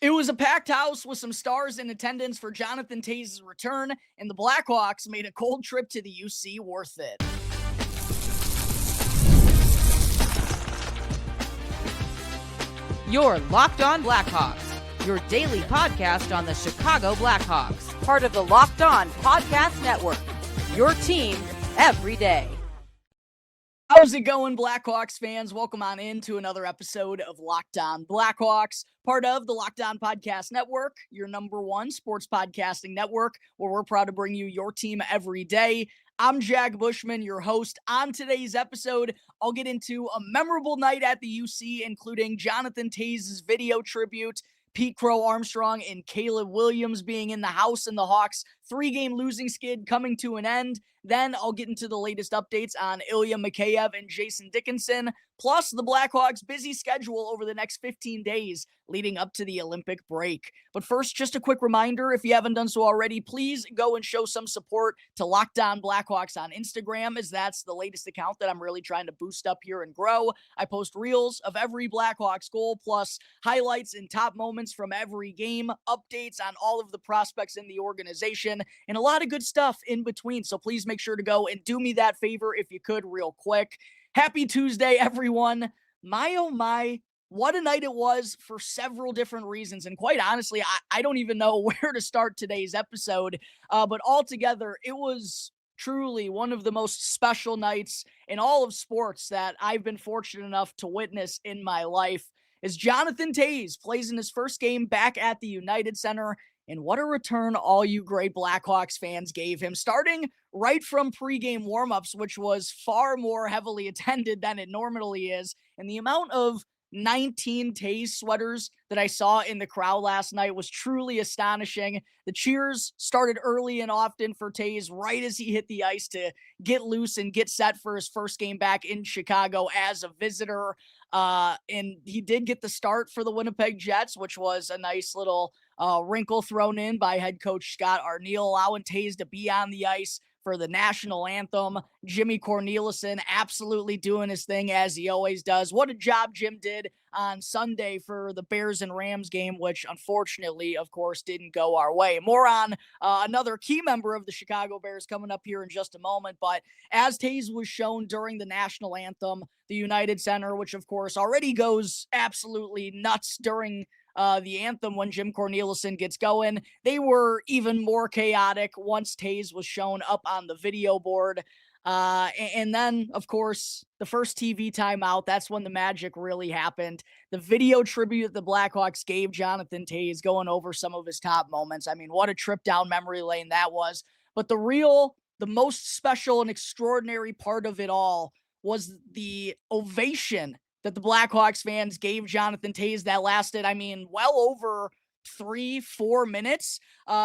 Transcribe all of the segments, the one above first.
It was a packed house with some stars in attendance for Jonathan Toews' return, and the Blackhawks made a cold trip to the UC worth it. You're Locked On Blackhawks, your daily podcast on the Chicago Blackhawks, part of the Locked On Podcast Network, your team every day. How's it going, Blackhawks fans? Welcome on into another episode of Locked On Blackhawks, part of the Locked On Podcast Network, your number one sports podcasting network, where we're proud to bring you your team every day. I'm Jack Bushman, your host. On today's episode, I'll get into a memorable night at the UC, including Jonathan Toews' video tribute, Pete Crow-Armstrong and Caleb Williams being in the house, and the Hawks' 3-game losing skid coming to an end. Then I'll get into the latest updates on Ilya Mikheyev and Jason Dickinson, plus the Blackhawks' busy schedule over the next 15 days leading up to the Olympic break. But first, just a quick reminder, if you haven't done so already, please go and show some support to Locked On Blackhawks on Instagram, as that's the latest account that I'm really trying to boost up here and grow. I post reels of every Blackhawks goal, plus highlights and top moments from every game, updates on all of the prospects in the organization, and a lot of good stuff in between. So please make sure to go and do me that favor if you could real quick. Happy Tuesday, everyone. My, oh my, what a night it was for several different reasons. And quite honestly, I don't even know where to start today's episode. But altogether, it was truly one of the most special nights in all of sports that I've been fortunate enough to witness in my life, as Jonathan Toews plays in his first game back at the United Center. And what a return all you great Blackhawks fans gave him, starting right from pregame warmups, which was far more heavily attended than it normally is. And the amount of 19 Toews sweaters that I saw in the crowd last night was truly astonishing. The cheers started early and often for Toews right as he hit the ice to get loose and get set for his first game back in Chicago as a visitor. And he did get the start for the Winnipeg Jets, which was a nice little wrinkle thrown in by head coach Scott Arniel, allowing Toews to be on the ice for the national anthem. Jimmy Cornelison absolutely doing his thing as he always does. What a job Jim did on Sunday for the Bears and Rams game, which unfortunately, of course, didn't go our way. More on another key member of the Chicago Bears coming up here in just a moment. But as Toews was shown during the national anthem, the United Center, which of course already goes absolutely nuts during the anthem when Jim Cornelison gets going, they were even more chaotic once Toews was shown up on the video board. And then, of course, the first TV timeout, that's when the magic really happened. The video tribute the Blackhawks gave Jonathan Toews, going over some of his top moments. I mean, what a trip down memory lane that was. But the most special and extraordinary part of it all was the ovation that the Blackhawks fans gave Jonathan Toews that lasted, I mean, well over 3-4 minutes.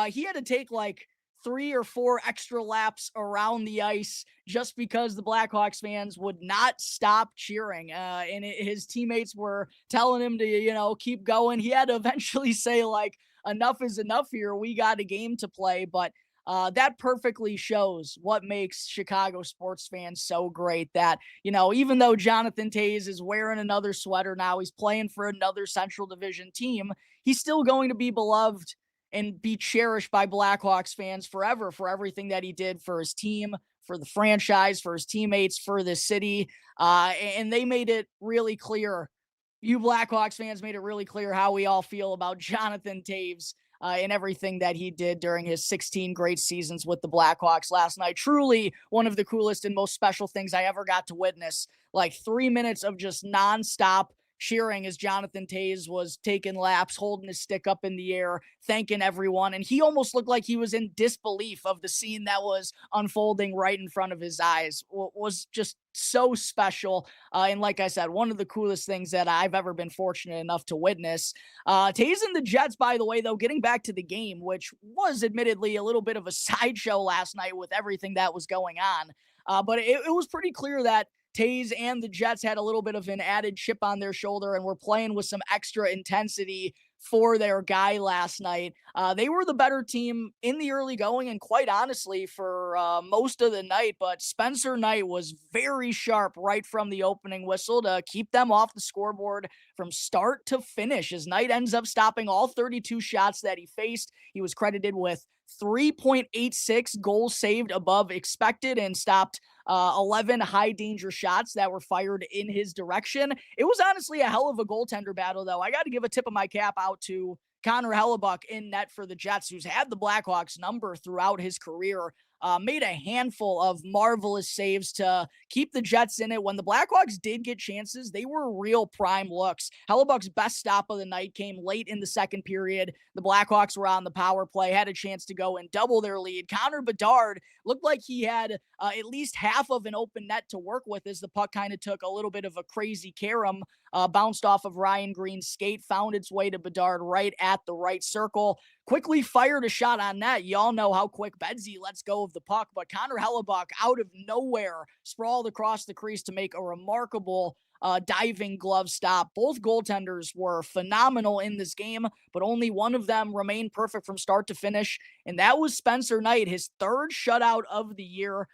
He had to take like 3 or 4 extra laps around the ice just because the Blackhawks fans would not stop cheering. And his teammates were telling him to, keep going. He had to eventually say, like, enough is enough here. We got a game to play. But that perfectly shows what makes Chicago sports fans so great, that, even though Jonathan Toews is wearing another sweater now, he's playing for another Central Division team, he's still going to be beloved and be cherished by Blackhawks fans forever for everything that he did for his team, for the franchise, for his teammates, for the city. And they made it really clear. You Blackhawks fans made it really clear how we all feel about Jonathan Toews and everything that he did during his 16 great seasons with the Blackhawks last night. Truly one of the coolest and most special things I ever got to witness. Like 3 minutes of just nonstop cheering as Jonathan Toews was taking laps, holding his stick up in the air, thanking everyone. And he almost looked like he was in disbelief of the scene that was unfolding right in front of his eyes. Was just so special. And like I said, one of the coolest things that I've ever been fortunate enough to witness. Toews and the Jets, by the way, though, getting back to the game, which was admittedly a little bit of a sideshow last night with everything that was going on. But it was pretty clear that Toews and the Jets had a little bit of an added chip on their shoulder and were playing with some extra intensity for their guy last night. They were the better team in the early going and quite honestly for most of the night, but Spencer Knight was very sharp right from the opening whistle to keep them off the scoreboard from start to finish as Knight ends up stopping all 32 shots that he faced. He was credited with 3.86 goals saved above expected and stopped 11 high danger shots that were fired in his direction. It was honestly a hell of a goaltender battle, though. I got to give a tip of my cap out to Connor Hellebuck in net for the Jets, who's had the Blackhawks number throughout his career. Made a handful of marvelous saves to keep the Jets in it. When the Blackhawks did get chances, they were real prime looks. Hellebuck's best stop of the night came late in the second period. The Blackhawks were on the power play, had a chance to go and double their lead. Connor Bedard looked like he had at least half of an open net to work with as the puck kind of took a little bit of a crazy carom, bounced off of Ryan Green's skate, found its way to Bedard right at the right circle. Quickly fired a shot on net. Y'all know how quick Bedsy lets go of the puck, but Connor Hellebuck out of nowhere sprawled across the crease to make a remarkable diving glove stop. Both goaltenders were phenomenal in this game, but only one of them remained perfect from start to finish, and that was Spencer Knight, his third shutout of the year.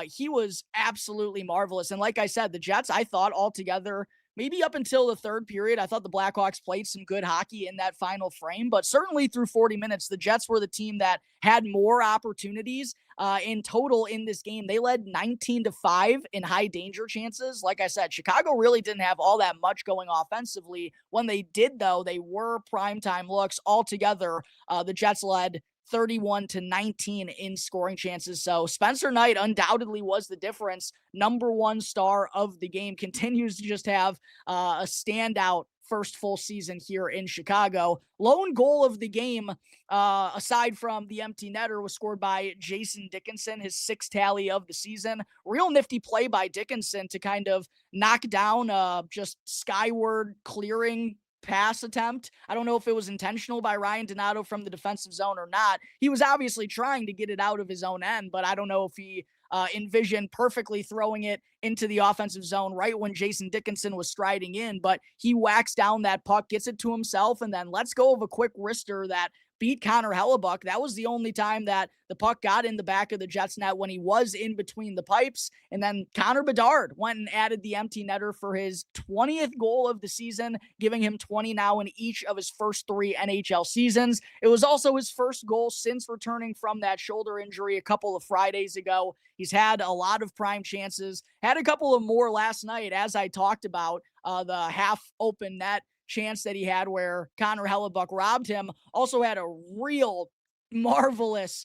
He was absolutely marvelous, and like I said, the Jets, I thought altogether, maybe up until the third period, I thought the Blackhawks played some good hockey in that final frame, but certainly through 40 minutes, the Jets were the team that had more opportunities in total in this game. They led 19-5 in high danger chances. Like I said, Chicago really didn't have all that much going offensively. When they did, though, they were primetime looks. Altogether, the Jets led 31-19 in scoring chances. So Spencer Knight undoubtedly was the difference. Number one star of the game, continues to just have a standout first full season here in Chicago. Lone goal of the game, aside from the empty netter, was scored by Jason Dickinson, his sixth tally of the season. Real nifty play by Dickinson to kind of knock down just skyward clearing pass attempt. I don't know if it was intentional by Ryan Donato from the defensive zone or not. He was obviously trying to get it out of his own end, but I don't know if he envisioned perfectly throwing it into the offensive zone right when Jason Dickinson was striding in, but he whacks down that puck, gets it to himself, and then lets go of a quick wrister that beat Connor Hellebuck. That was the only time that the puck got in the back of the Jets net, when he was in between the pipes. And then Connor Bedard went and added the empty netter for his 20th goal of the season, giving him 20 now in each of his first 3 NHL seasons. It was also his first goal since returning from that shoulder injury a couple of Fridays ago. He's had a lot of prime chances, had a couple of more last night, as I talked about, the half open net chance that he had where Connor Hellebuck robbed him. Also had a real marvelous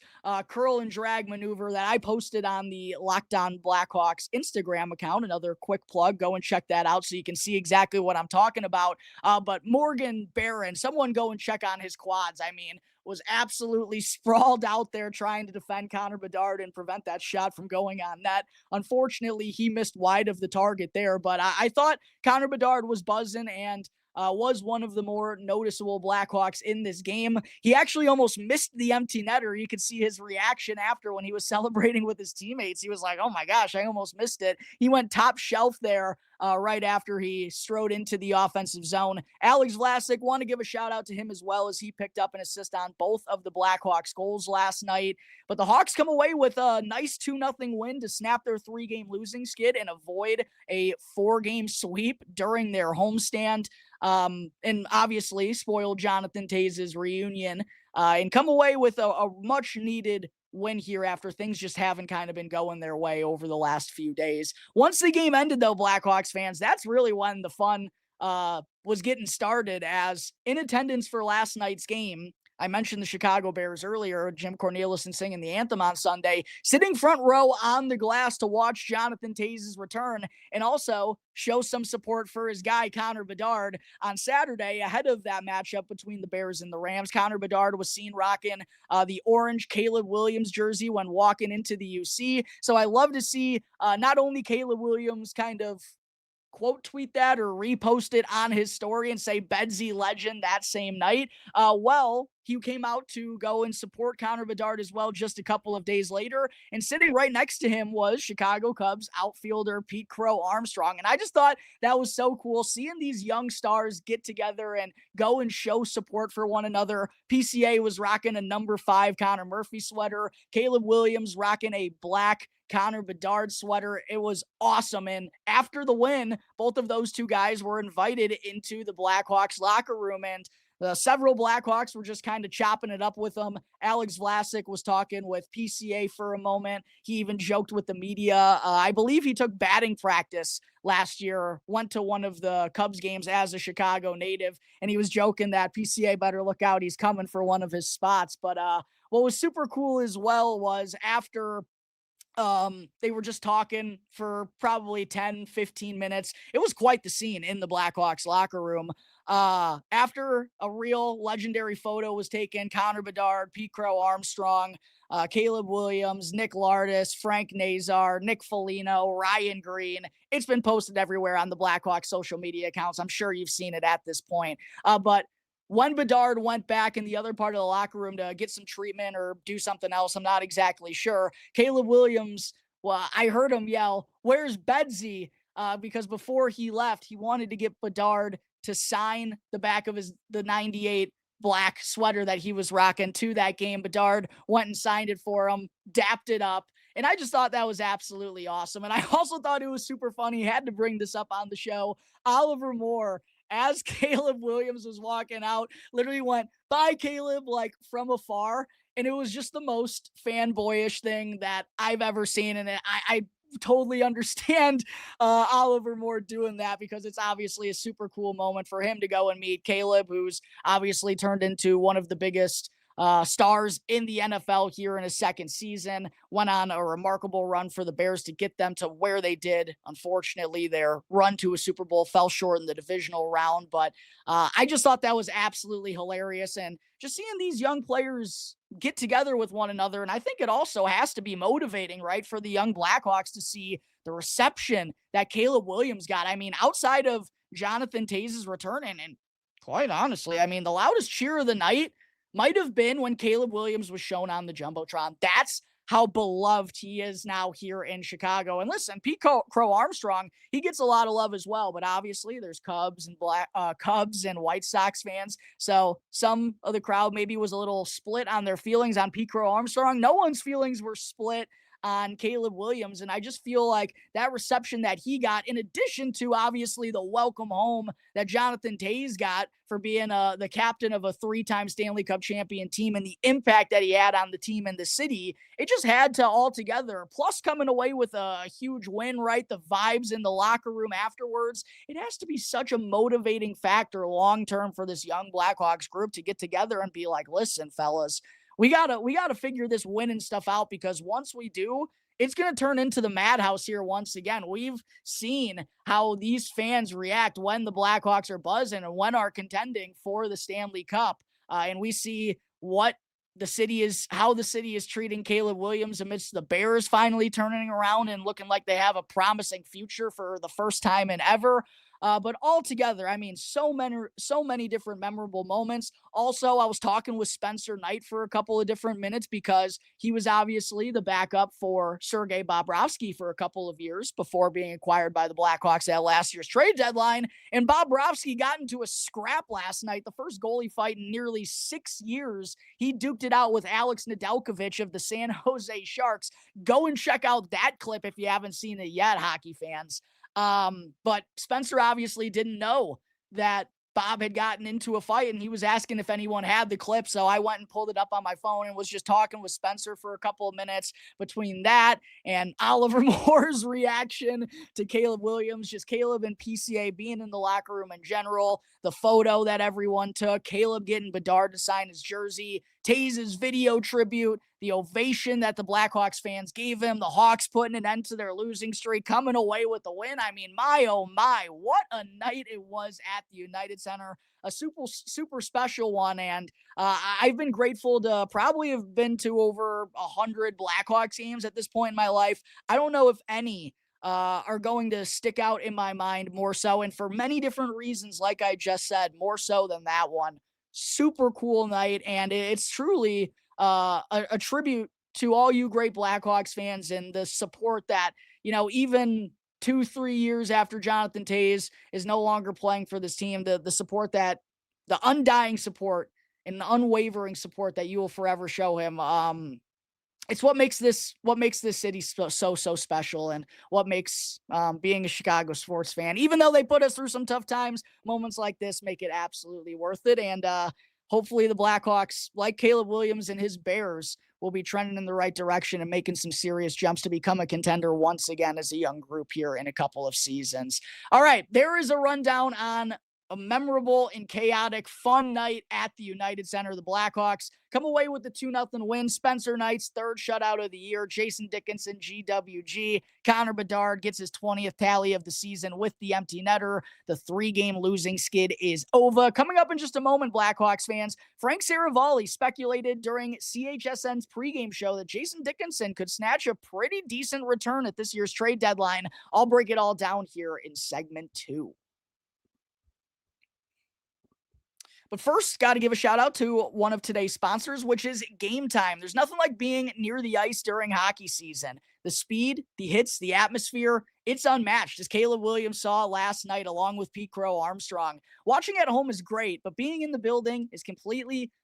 curl and drag maneuver that I posted on the Locked On Blackhawks Instagram account. Another quick plug, go and check that out so you can see exactly what I'm talking about. But Morgan Barron, someone go and check on his quads. I mean, was absolutely sprawled out there trying to defend Connor Bedard and prevent that shot from going on net. Unfortunately, he missed wide of the target there, but I thought Connor Bedard was buzzing and was one of the more noticeable Blackhawks in this game. He actually almost missed the empty netter. You could see his reaction after when he was celebrating with his teammates. He was like, oh my gosh, I almost missed it. He went top shelf there right after he strode into the offensive zone. Alex Vlasic, want to give a shout out to him as well, as he picked up an assist on both of the Blackhawks goals last night. But the Hawks come away with a nice 2-0 win to snap their 3-game losing skid and avoid a 4-game sweep during their homestand. And obviously spoiled Jonathan Toews' reunion, and come away with a much needed win here after things just haven't kind of been going their way over the last few days. Once the game ended, though, Blackhawks fans, that's really when the fun was getting started, as in attendance for last night's game, I mentioned the Chicago Bears earlier, Jim Cornelison singing the anthem on Sunday, sitting front row on the glass to watch Jonathan Toews' return and also show some support for his guy, Connor Bedard, on Saturday ahead of that matchup between the Bears and the Rams. Connor Bedard was seen rocking the orange Caleb Williams jersey when walking into the UC. So I love to see not only Caleb Williams kind of quote tweet that or repost it on his story and say Bedsy legend that same night. Well, he came out to go and support Connor Bedard as well just a couple of days later. And sitting right next to him was Chicago Cubs outfielder Pete Crow-Armstrong. And I just thought that was so cool seeing these young stars get together and go and show support for one another. PCA was rocking a number 5 Connor Murphy sweater. Caleb Williams rocking a black Connor Bedard sweater. It was awesome. And after the win, both of those two guys were invited into the Blackhawks locker room, and several Blackhawks were just kind of chopping it up with them. Alex Vlasic was talking with PCA for a moment. He even joked with the media. I believe he took batting practice last year, went to one of the Cubs games as a Chicago native, and he was joking that PCA better look out. He's coming for one of his spots. But what was super cool as well was after they were just talking for probably 10-15 minutes. It was quite the scene in the Blackhawks locker room. After a real legendary photo was taken, Connor Bedard, Pete Crow-Armstrong, Caleb Williams, Nick Lardis, Frank Nazar, Nick Foligno, Ryan Green. It's been posted everywhere on the Blackhawks social media accounts. I'm sure you've seen it at this point. But when Bedard went back in the other part of the locker room to get some treatment or do something else, I'm not exactly sure. Caleb Williams, well, I heard him yell, "Where's Bedsy?" Because before he left, he wanted to get Bedard to sign the back of the 98 black sweater that he was rocking to that game. Bedard went and signed it for him, dapped it up. And I just thought that was absolutely awesome. And I also thought it was super funny. Had to bring this up on the show. Oliver Moore, as Caleb Williams was walking out, literally went, "Bye, Caleb," like from afar. And it was just the most fanboyish thing that I've ever seen. And I totally understand Oliver Moore doing that, because it's obviously a super cool moment for him to go and meet Caleb, who's obviously turned into one of the biggest stars in the NFL here in his second season. Went on a remarkable run for the Bears to get them to where they did. Unfortunately, their run to a Super Bowl fell short in the divisional round, but I just thought that was absolutely hilarious. And just seeing these young players get together with one another, and I think it also has to be motivating, right, for the young Blackhawks to see the reception that Caleb Williams got. I mean, outside of Jonathan Toews' return, and quite honestly, I mean, the loudest cheer of the night might have been when Caleb Williams was shown on the Jumbotron. That's how beloved he is now here in Chicago. And listen, Pete Crow-Armstrong, he gets a lot of love as well, but obviously there's Cubs and White Sox fans. So some of the crowd maybe was a little split on their feelings on Pete Crow-Armstrong. No one's feelings were split on Caleb Williams. And I just feel like that reception that he got, in addition to obviously the welcome home that Jonathan Toews got for being the captain of a 3-time Stanley Cup champion team and the impact that he had on the team and the city, it just had to all together. Plus coming away with a huge win, right? The vibes in the locker room afterwards. It has to be such a motivating factor long-term for this young Blackhawks group to get together and be like, "Listen, fellas, we gotta figure this winning stuff out, because once we do, it's going to turn into the madhouse here once again." We've seen how these fans react when the Blackhawks are buzzing and when are contending for the Stanley Cup. And we see how the city is treating Caleb Williams amidst the Bears finally turning around and looking like they have a promising future for the first time in ever. But altogether, I mean, so many different memorable moments. Also, I was talking with Spencer Knight for a couple of different minutes, because he was obviously the backup for Sergei Bobrovsky for a couple of years before being acquired by the Blackhawks at last year's trade deadline. And Bobrovsky got into a scrap last night, the first goalie fight in nearly 6 years. He duked it out with Alex Nedeljkovic of the San Jose Sharks. Go and check out that clip if you haven't seen it yet, hockey fans. But Spencer obviously didn't know that Bob had gotten into a fight, and he was asking if anyone had the clip. So I went and pulled it up on my phone and was just talking with Spencer for a couple of minutes between that and Oliver Moore's reaction to Caleb Williams, just Caleb and PCA being in the locker room in general, the photo that everyone took, Caleb getting Bedard to sign his jersey, Toews' video tribute, the ovation that the Blackhawks fans gave him, the Hawks putting an end to their losing streak, coming away with the win. I mean, my, oh my, what a night it was at the United Center. A super special one. And I've been grateful to probably have been to over 100 Blackhawks games at this point in my life. I don't know if any are going to stick out in my mind more so. And for many different reasons, like I just said, more so than that one. Super cool night. And it's truly a tribute to all you great Blackhawks fans and the support that, even 2-3 years after Jonathan Toews is no longer playing for this team, the support that the undying support and the unwavering support that you will forever show him. It's what makes this city so special, and what makes being a Chicago sports fan, even though they put us through some tough times, moments like this make it absolutely worth it. And hopefully the Blackhawks, like Caleb Williams and his Bears, will be trending in the right direction and making some serious jumps to become a contender once again as a young group here in a couple of seasons. All right, there is a rundown on a memorable and chaotic, fun night at the United Center. The Blackhawks come away with the 2-0 win. Spencer Knight's third shutout of the year. Jason Dickinson, GWG. Connor Bedard gets his 20th tally of the season with the empty netter. The 3-game losing skid is over. Coming up in just a moment, Blackhawks fans, Frank Saravalli speculated during CHSN's pregame show that Jason Dickinson could snatch a pretty decent return at this year's trade deadline. I'll break it all down here in segment 2. But first, got to give a shout out to one of today's sponsors, which is Game Time. There's nothing like being near the ice during hockey season. The speed, the hits, the atmosphere, it's unmatched, as Caleb Williams saw last night along with Pete Crow-Armstrong. Watching at home is great, but being in the building is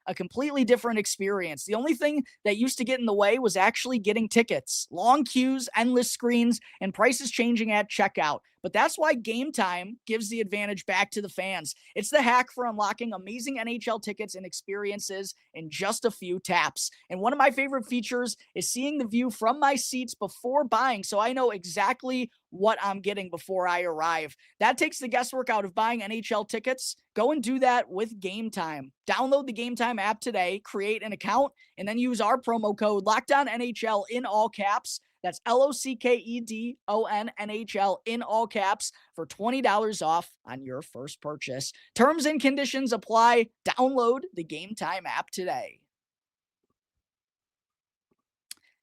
a completely different experience. The only thing that used to get in the way was actually getting tickets. Long queues, endless screens, and prices changing at checkout. But that's why Game Time gives the advantage back to the fans. It's the hack for unlocking amazing NHL tickets and experiences in just a few taps. And one of my favorite features is seeing the view from my seats before buying, so I know exactly what I'm getting before I arrive. That takes the guesswork out of buying NHL tickets. Go and do that with Game Time. Download the Game Time app today, create an account, and then use our promo code LOCKEDONNHL in all caps. That's LOCKEDON NHL in all caps for $20 off on your first purchase. Terms and conditions apply. Download the Game Time app today.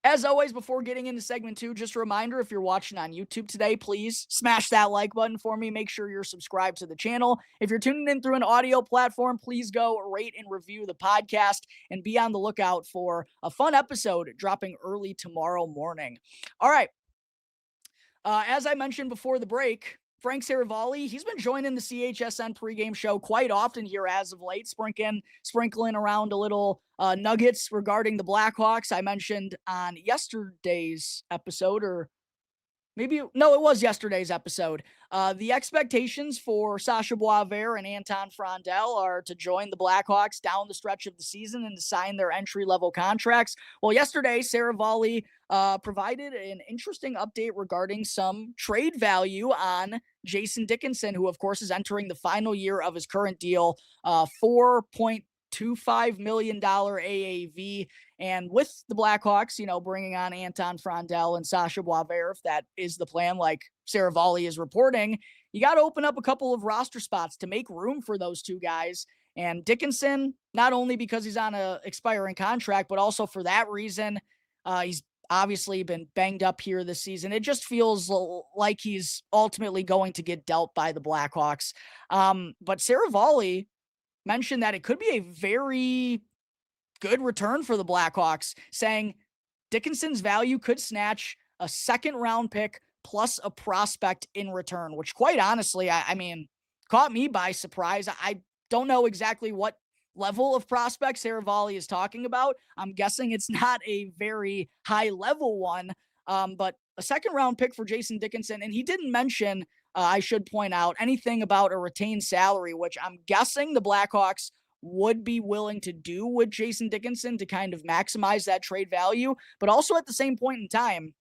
As always, before getting into segment 2, just a reminder, if you're watching on YouTube today, please smash that like button for me. Make sure you're subscribed to the channel. If you're tuning in through an audio platform, please go rate and review the podcast and be on the lookout for a fun episode dropping early tomorrow morning. All right. As I mentioned before the break, Frank Saravalli, he's been joining the CHSN pregame show quite often here as of late, sprinkling around a little nuggets regarding the Blackhawks. I mentioned on yesterday's episode, or maybe, no, it was yesterday's episode. The expectations for Sasha Boisvert and Anton Frondel are to join the Blackhawks down the stretch of the season and to sign their entry-level contracts. Well, yesterday, Saravalli provided an interesting update regarding some trade value on Jason Dickinson, who, of course, is entering the final year of his current deal, $4.25 million AAV. And with the Blackhawks, bringing on Anton Frondel and Sasha Boisvert, if that is the plan, like Saravalli is reporting, you got to open up a couple of roster spots to make room for those two guys. And Dickinson, not only because he's on an expiring contract, but also for that reason, he's obviously been banged up here this season. It just feels like he's ultimately going to get dealt by the Blackhawks. But Saravalli mentioned that it could be a very good return for the Blackhawks, saying Dickinson's value could snatch a second-round pick plus a prospect in return, which quite honestly, I mean, caught me by surprise. I don't know exactly what level of prospect Saravalli is talking about. I'm guessing it's not a very high-level one, but a second-round pick for Jason Dickinson, and he didn't mention, I should point out, anything about a retained salary, which I'm guessing the Blackhawks would be willing to do with Jason Dickinson to kind of maximize that trade value. But also at the same point in time,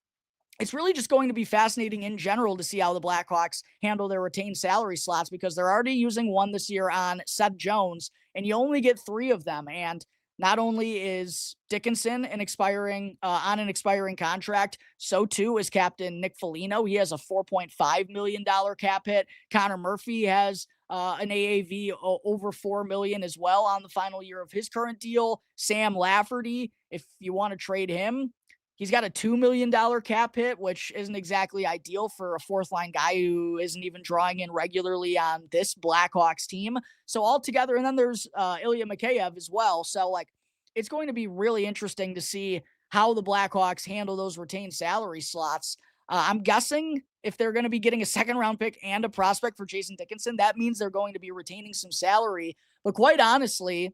it's really just going to be fascinating in general to see how the Blackhawks handle their retained salary slots, because they're already using one this year on Seth Jones, and you only get 3 of them. And not only is Dickinson on an expiring contract, so too is captain Nick Foligno. He has a $4.5 million cap hit. Connor Murphy has an AAV over $4 million as well on the final year of his current deal. Sam Lafferty, if you want to trade him, He's got a $2 million cap hit, which isn't exactly ideal for a fourth line guy who isn't even drawing in regularly on this Blackhawks team. So altogether, and then there's Ilya Mikheyev as well. So like, it's going to be really interesting to see how the Blackhawks handle those retained salary slots. I'm guessing if they're going to be getting a second round pick and a prospect for Jason Dickinson, that means they're going to be retaining some salary. But quite honestly,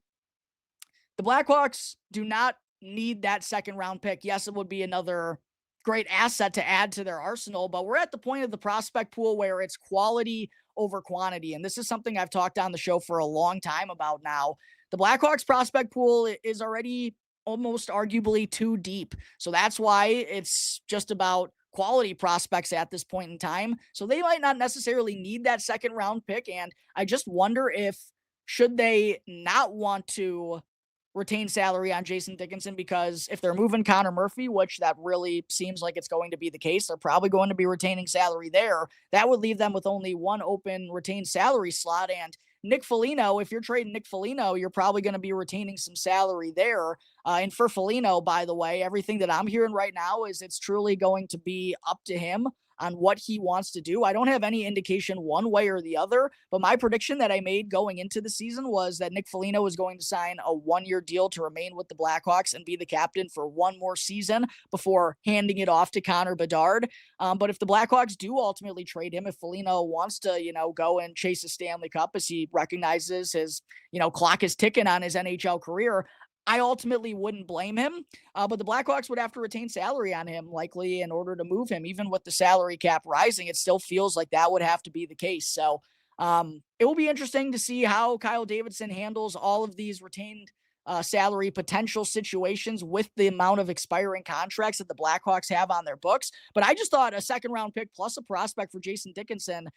the Blackhawks do not need that second round pick. Yes, it would be another great asset to add to their arsenal, but we're at the point of the prospect pool where it's quality over quantity. And this is something I've talked on the show for a long time about now. The Blackhawks prospect pool is already almost arguably too deep. So that's why it's just about quality prospects at this point in time. So they might not necessarily need that second round pick. And I just wonder if, should they not want to retain salary on Jason Dickinson, because if they're moving Connor Murphy, which that really seems like it's going to be the case, they're probably going to be retaining salary there. That would leave them with only one open retained salary slot. And Nick Foligno, if you're trading Nick Foligno, you're probably going to be retaining some salary there. And for Foligno, by the way, everything that I'm hearing right now is it's truly going to be up to him on what he wants to do. I don't have any indication one way or the other, but my prediction that I made going into the season was that Nick Foligno was going to sign a 1-year deal to remain with the Blackhawks and be the captain for one more season before handing it off to Connor Bedard. But if the Blackhawks do ultimately trade him, if Foligno wants to, go and chase a Stanley Cup as he recognizes his, clock is ticking on his NHL career, I ultimately wouldn't blame him, but the Blackhawks would have to retain salary on him likely in order to move him. Even with the salary cap rising, it still feels like that would have to be the case. So it will be interesting to see how Kyle Davidson handles all of these retained salary potential situations with the amount of expiring contracts that the Blackhawks have on their books. But I just thought a second round pick plus a prospect for Jason Dickinson,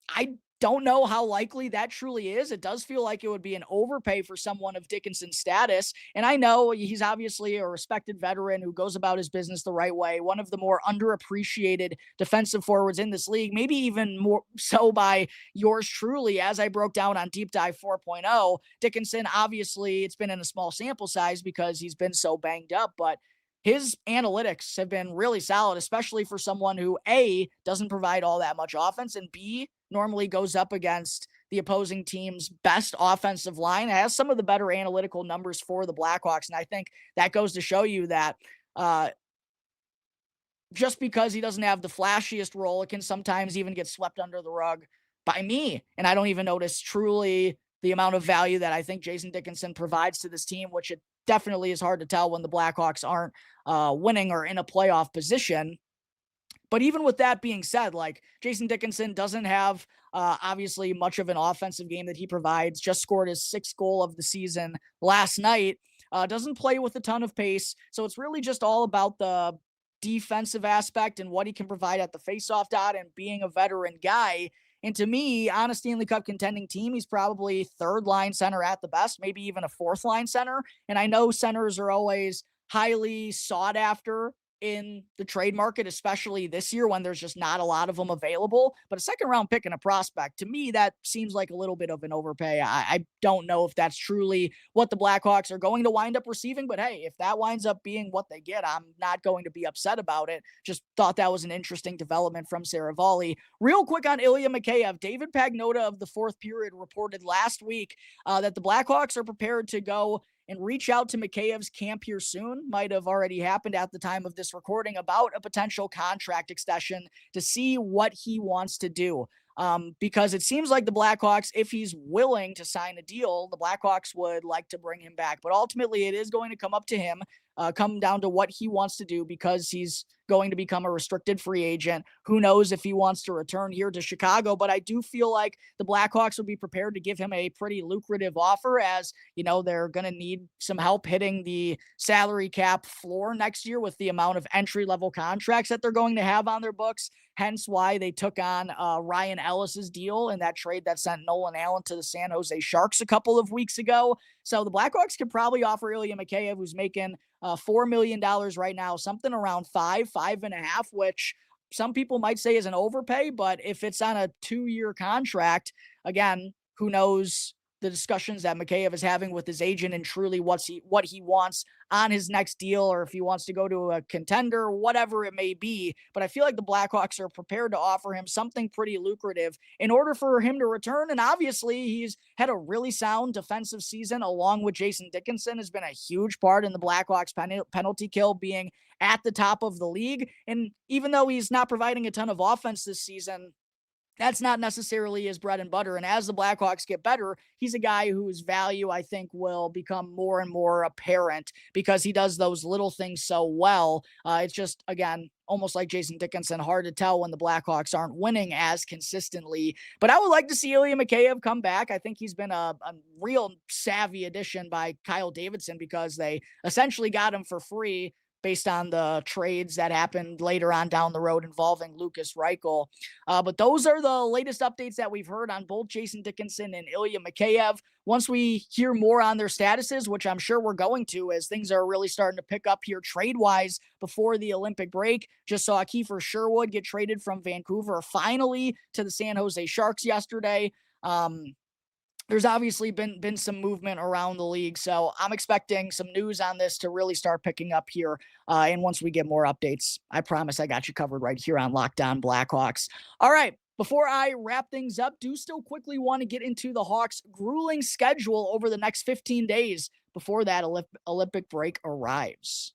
I don't know how likely that truly is. It does feel like it would be an overpay for someone of Dickinson's status. And I know he's obviously a respected veteran who goes about his business the right way, one of the more underappreciated defensive forwards in this league, maybe even more so by yours truly, as I broke down on Deep Dive 4.0. Dickinson, obviously, it's been in a small sample size because he's been so banged up, but his analytics have been really solid, especially for someone who, A, doesn't provide all that much offense, and B, normally goes up against the opposing team's best offensive line, has some of the better analytical numbers for the Blackhawks. And I think that goes to show you that just because he doesn't have the flashiest role, it can sometimes even get swept under the rug by me. And I don't even notice truly the amount of value that I think Jason Dickinson provides to this team, which it definitely is hard to tell when the Blackhawks aren't winning or in a playoff position. But even with that being said, like, Jason Dickinson doesn't have obviously much of an offensive game that he provides, just scored his 6th goal of the season last night, doesn't play with a ton of pace. So it's really just all about the defensive aspect and what he can provide at the faceoff dot and being a veteran guy. And to me, on a Stanley Cup contending team, he's probably 3rd line center at the best, maybe even a 4th line center. And I know centers are always highly sought after in the trade market, especially this year when there's just not a lot of them available. But a second round pick and a prospect, to me, that seems like a little bit of an overpay. I don't know if that's truly what the Blackhawks are going to wind up receiving, but hey, if that winds up being what they get, I'm not going to be upset about it. Just thought that was an interesting development from Saravalli. Real quick on Ilya Mikheyev, David Pagnotta of the Fourth Period reported last week that the Blackhawks are prepared to go and reach out to Mikheyev's camp here soon. Might have already happened at the time of this recording about a potential contract extension to see what he wants to do. Because it seems like the Blackhawks, if he's willing to sign a deal, the Blackhawks would like to bring him back. But ultimately, it is going to come up to him, come down to what he wants to do, because he's going to become a restricted free agent. Who knows if he wants to return here to Chicago, but I do feel like the Blackhawks would be prepared to give him a pretty lucrative offer, as, they're going to need some help hitting the salary cap floor next year with the amount of entry-level contracts that they're going to have on their books. Hence why they took on Ryan Ellis's deal in that trade that sent Nolan Allen to the San Jose Sharks a couple of weeks ago. So the Blackhawks could probably offer Ilya Mikheyev, who's making $4 million right now, something around 5.5, which some people might say is an overpay. But if it's on a 2-year contract, again, who knows the discussions that Mikheyev is having with his agent and truly what he wants on his next deal, or if he wants to go to a contender, whatever it may be. But I feel like the Blackhawks are prepared to offer him something pretty lucrative in order for him to return. And obviously he's had a really sound defensive season, along with Jason Dickinson has been a huge part in the Blackhawks penalty kill being at the top of the league. And even though he's not providing a ton of offense this season, that's not necessarily his bread and butter. And as the Blackhawks get better, he's a guy whose value, I think, will become more and more apparent because he does those little things so well. It's just, again, almost like Jason Dickinson, hard to tell when the Blackhawks aren't winning as consistently. But I would like to see Ilya Mikheyev come back. I think he's been a real savvy addition by Kyle Davidson because they essentially got him for free based on the trades that happened later on down the road involving Lucas Reichel. But those are the latest updates that we've heard on both Jason Dickinson and Ilya Mikheyev. Once we hear more on their statuses, which I'm sure we're going to as things are really starting to pick up here trade-wise before the Olympic break. Just saw Kiefer Sherwood get traded from Vancouver finally to the San Jose Sharks yesterday. There's obviously been some movement around the league, so I'm expecting some news on this to really start picking up here. And once we get more updates, I promise I got you covered right here on Locked On Blackhawks. All right, before I wrap things up, do still quickly want to get into the Hawks' grueling schedule over the next 15 days before that Olympic break arrives.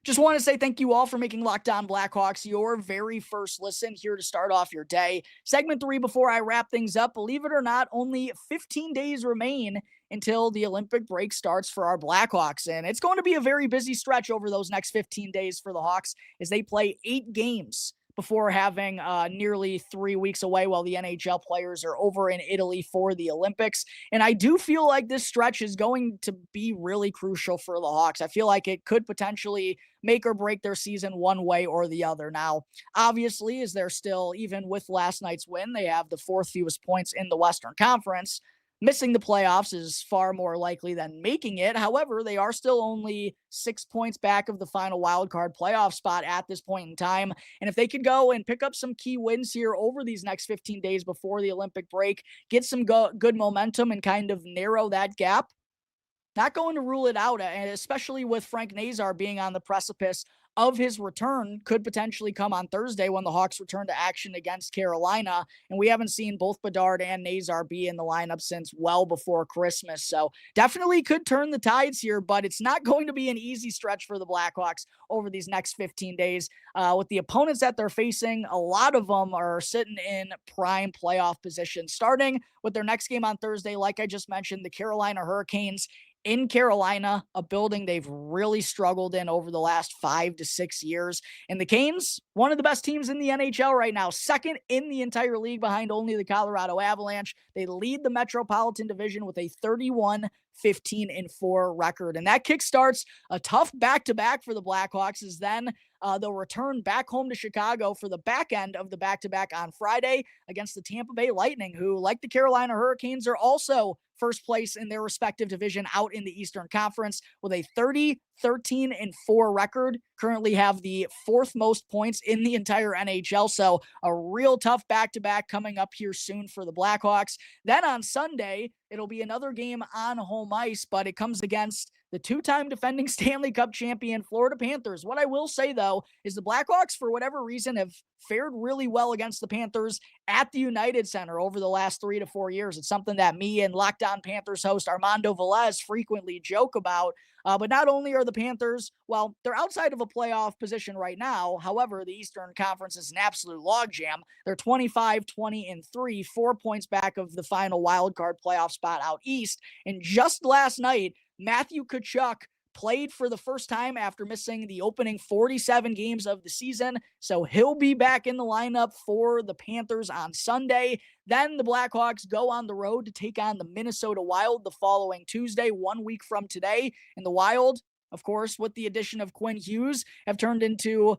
Just want to say thank you all for making Locked On Blackhawks your very first listen here to start off your day. Segment 3 before I wrap things up. Believe it or not, only 15 days remain until the Olympic break starts for our Blackhawks. And it's going to be a very busy stretch over those next 15 days for the Hawks as they play 8 games before having nearly 3 weeks away while the NHL players are over in Italy for the Olympics. And I do feel like this stretch is going to be really crucial for the Hawks. I feel like it could potentially make or break their season one way or the other. Now, obviously, as they're still, even with last night's win, they have the 4th fewest points in the Western Conference. Missing the playoffs is far more likely than making it. However, they are still only 6 points back of the final wildcard playoff spot at this point in time. And if they could go and pick up some key wins here over these next 15 days before the Olympic break, get some good momentum and kind of narrow that gap, not going to rule it out, and especially with Frank Nazar being on the precipice of his return, could potentially come on Thursday when the Hawks return to action against Carolina. And we haven't seen both Bedard and Nazar be in the lineup since well before Christmas. So definitely could turn the tides here, but it's not going to be an easy stretch for the Blackhawks over these next 15 days. With the opponents that they're facing, a lot of them are sitting in prime playoff position, starting with their next game on Thursday. Like I just mentioned, the Carolina Hurricanes in Carolina, a building they've really struggled in over the last 5 to 6 years. And the Canes, one of the best teams in the NHL right now, second in the entire league behind only the Colorado Avalanche. They lead the Metropolitan Division with a 31-15-4 record. And that kickstarts a tough back-to-back for the Blackhawks as then they'll return back home to Chicago for the back end of the back-to-back on Friday against the Tampa Bay Lightning, who, like the Carolina Hurricanes, are also first place in their respective division out in the Eastern Conference with a 30-13-4 record, currently have the 4th most points in the entire NHL. So a real tough back-to-back coming up here soon for the Blackhawks. Then on Sunday, it'll be another game on home ice, but it comes against the 2-time defending Stanley Cup champion Florida Panthers. What I will say, though, is the Blackhawks, for whatever reason, have fared really well against the Panthers at the United Center over the last 3 to 4 years. It's something that me and Locked On Panthers host Armando Velez frequently joke about. But not only are the Panthers, well, they're outside of a playoff position right now. However, the Eastern Conference is an absolute logjam. They're 25-20-3, 4 points back of the final wildcard playoff spot out east. And just last night, Matthew Tkachuk played for the first time after missing the opening 47 games of the season. So he'll be back in the lineup for the Panthers on Sunday. Then the Blackhawks go on the road to take on the Minnesota Wild the following Tuesday, 1 week from today. And the Wild, of course, with the addition of Quinn Hughes, have turned into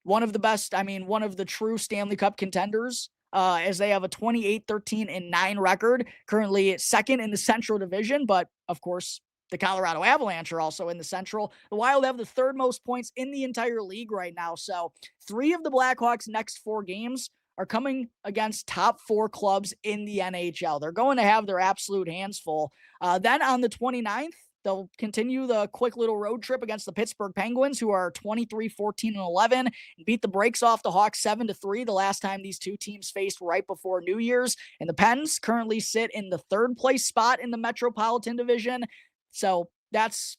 one of the true Stanley Cup contenders. As they have a 28-13-9 record, currently second in the Central Division, but of course, the Colorado Avalanche are also in the Central. The Wild have the 3rd most points in the entire league right now. So 3 of the Blackhawks' next 4 games are coming against top 4 clubs in the NHL. They're going to have their absolute hands full. Then on the 29th, they'll continue the quick little road trip against the Pittsburgh Penguins, who are 23-14-11, and beat the brakes off the Hawks 7-3 the last time these two teams faced right before New Year's. And the Pens currently sit in the 3rd place spot in the Metropolitan Division. So that's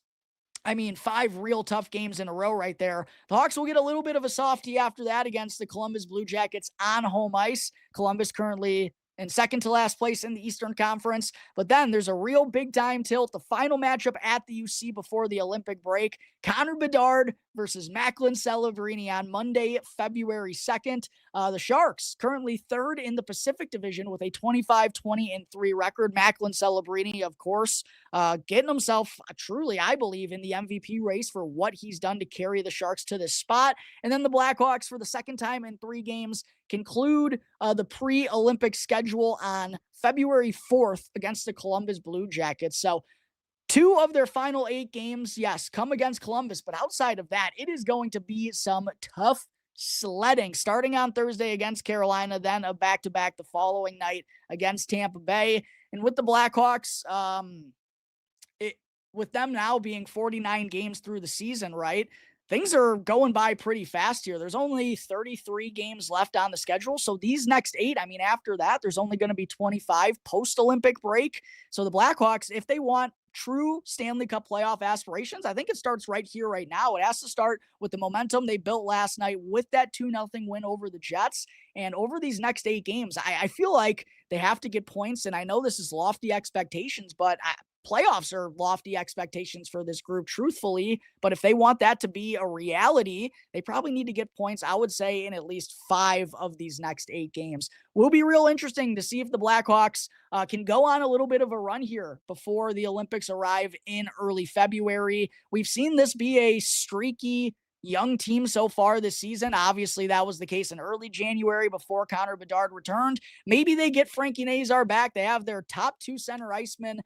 5 real tough games in a row right there. The Hawks will get a little bit of a softie after that against the Columbus Blue Jackets on home ice. Columbus currently in second to last place in the Eastern Conference. But then there's a real big time tilt. The final matchup at the UC before the Olympic break. Connor Bedard versus Macklin Celebrini on Monday, February 2nd. The Sharks currently 3rd in the Pacific Division with a 25-20-3 record. Macklin Celebrini, of course, getting himself truly, I believe, in the MVP race for what he's done to carry the Sharks to this spot. And then the Blackhawks, for the second time in 3 games, conclude the pre-Olympic schedule on February 4th against the Columbus Blue Jackets. So 2 of their final 8 games, yes, come against Columbus. But outside of that, it is going to be some tough sledding, starting on Thursday against Carolina, then a back-to-back the following night against Tampa Bay. And with the Blackhawks, with them now being 49 games through the season, right? Things are going by pretty fast here. There's only 33 games left on the schedule. So these next 8, after that, there's only going to be 25 post-Olympic break. So the Blackhawks, if they want true Stanley Cup playoff aspirations, I think it starts right here, right now. It has to start with the momentum they built last night with that 2-0 win over the Jets. And over these next 8 games, I feel like they have to get points. And I know this is lofty expectations, but playoffs are lofty expectations for this group, truthfully. But if they want that to be a reality, they probably need to get points, I would say, in at least 5 of these next 8 games. Will be real interesting to see if the Blackhawks can go on a little bit of a run here before the Olympics arrive in early February. We've seen this be a streaky young team so far this season. Obviously, that was the case in early January before Connor Bedard returned. Maybe they get Frankie Nazar back. They have their top 2 center icemen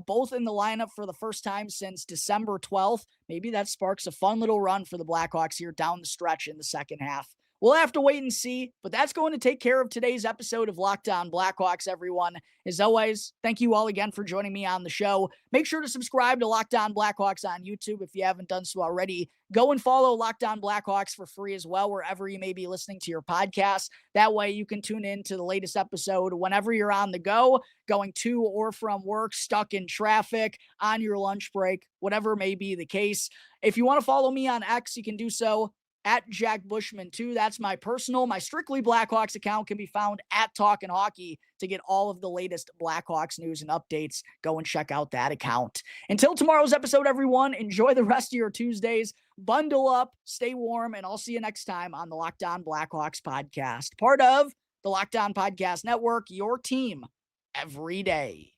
both in the lineup for the first time since December 12th. Maybe that sparks a fun little run for the Blackhawks here down the stretch in the second half. We'll have to wait and see, but that's going to take care of today's episode of Locked On Blackhawks, everyone. As always, thank you all again for joining me on the show. Make sure to subscribe to Locked On Blackhawks on YouTube if you haven't done so already. Go and follow Locked On Blackhawks for free as well, wherever you may be listening to your podcast. That way you can tune in to the latest episode whenever you're on the go, going to or from work, stuck in traffic, on your lunch break, whatever may be the case. If you want to follow me on X, you can do so at Jack Bushman 2. That's my personal. My Strictly Blackhawks account can be found at Talkin' Hockey to get all of the latest Blackhawks news and updates. Go and check out that account. Until tomorrow's episode, everyone, enjoy the rest of your Tuesdays. Bundle up, stay warm, and I'll see you next time on the Locked On Blackhawks podcast, part of the Locked On Podcast Network, your team every day.